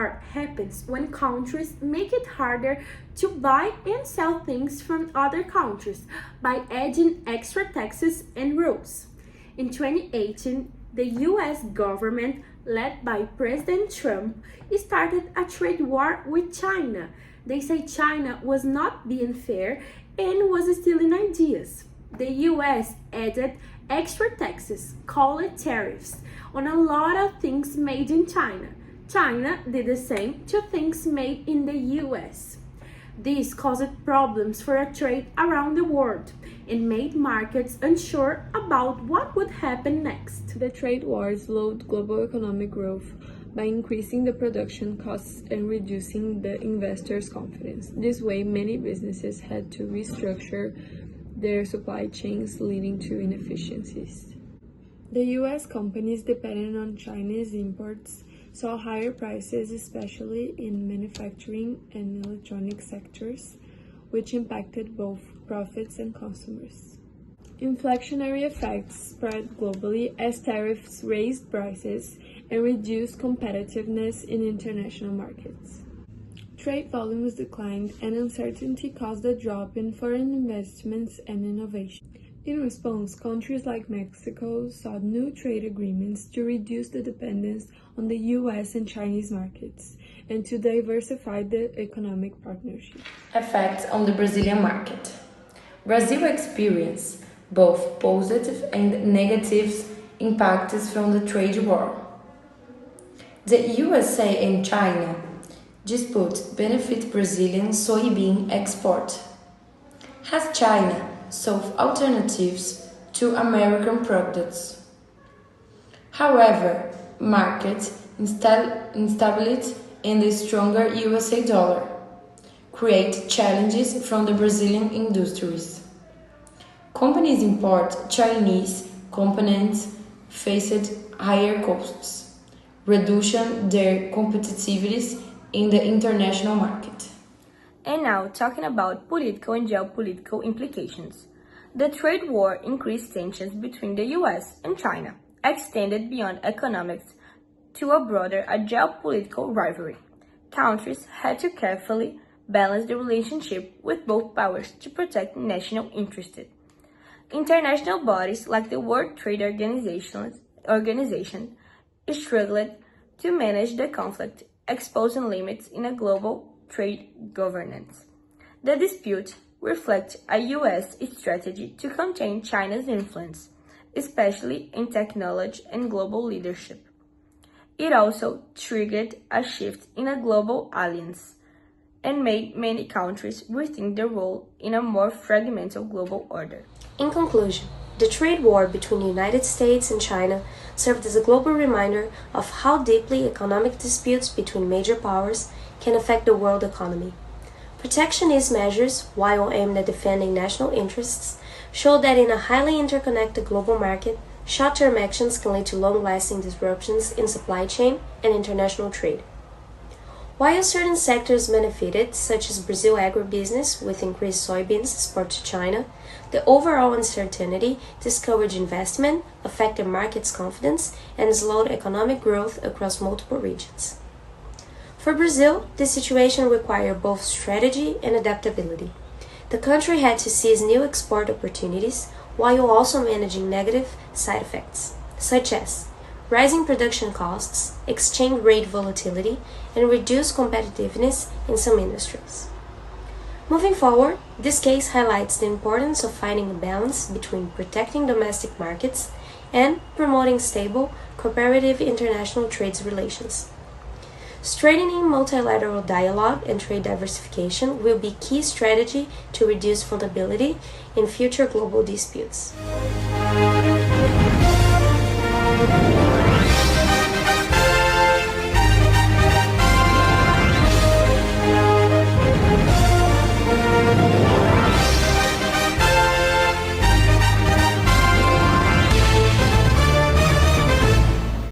war happens when countries make it harder to buy and sell things from other countries by adding extra taxes and rules. In 2018, the US government, led by President Trump, started a trade war with China. They say China was not being fair and was stealing ideas. The US added extra taxes, called tariffs, on a lot of things made in China. China did the same to things made in the US. This caused problems for a trade around the world and made markets unsure about what would happen next. The trade war slowed global economic growth by increasing the production costs and reducing the investors' confidence. This way, many businesses had to restructure their supply chains, leading to inefficiencies. The US companies dependent on Chinese imports saw higher prices, especially in manufacturing and electronic sectors, which impacted both profits and consumers. Inflationary effects spread globally as tariffs raised prices and reduced competitiveness in international markets. Trade volumes declined and uncertainty caused a drop in foreign investments and innovation. In response, countries like Mexico sought new trade agreements to reduce the dependence on the US and Chinese markets and to diversify the economic partnership. Effects on the Brazilian market. Brazil experienced both positive and negative impacts from the trade war. The USA and China dispute benefit Brazilian soybean export. Has China sought alternatives to American products? However, market instability and the stronger USA dollar create challenges from the Brazilian industries. Companies import Chinese components faced higher costs, reducing their competitiveness in the international market. And now, talking about political and geopolitical implications. The trade war increased tensions between the US and China, extended beyond economics to a broader geopolitical rivalry. Countries had to carefully balance the relationship with both powers to protect national interests. International bodies like the World Trade Organization struggled to manage the conflict, exposing limits in a global trade governance. The dispute reflects a US strategy to contain China's influence, especially in technology and global leadership. It also triggered a shift in a global alliance and made many countries rethink their role in a more fragmented global order. In conclusion, the trade war between the United States and China served as a global reminder of how deeply economic disputes between major powers can affect the world economy. Protectionist measures, while aimed at defending national interests, show that in a highly interconnected global market, short-term actions can lead to long-lasting disruptions in supply chain and international trade. While certain sectors benefited, such as Brazil agribusiness with increased soybeans export to China, the overall uncertainty discouraged investment, affected markets' confidence, and slowed economic growth across multiple regions. For Brazil, this situation required both strategy and adaptability. The country had to seize new export opportunities while also managing negative side effects, such as rising production costs, exchange rate volatility, and reduced competitiveness in some industries. Moving forward, this case highlights the importance of finding a balance between protecting domestic markets and promoting stable, cooperative international trade relations. Strengthening multilateral dialogue and trade diversification will be key strategy to reduce vulnerability in future global disputes.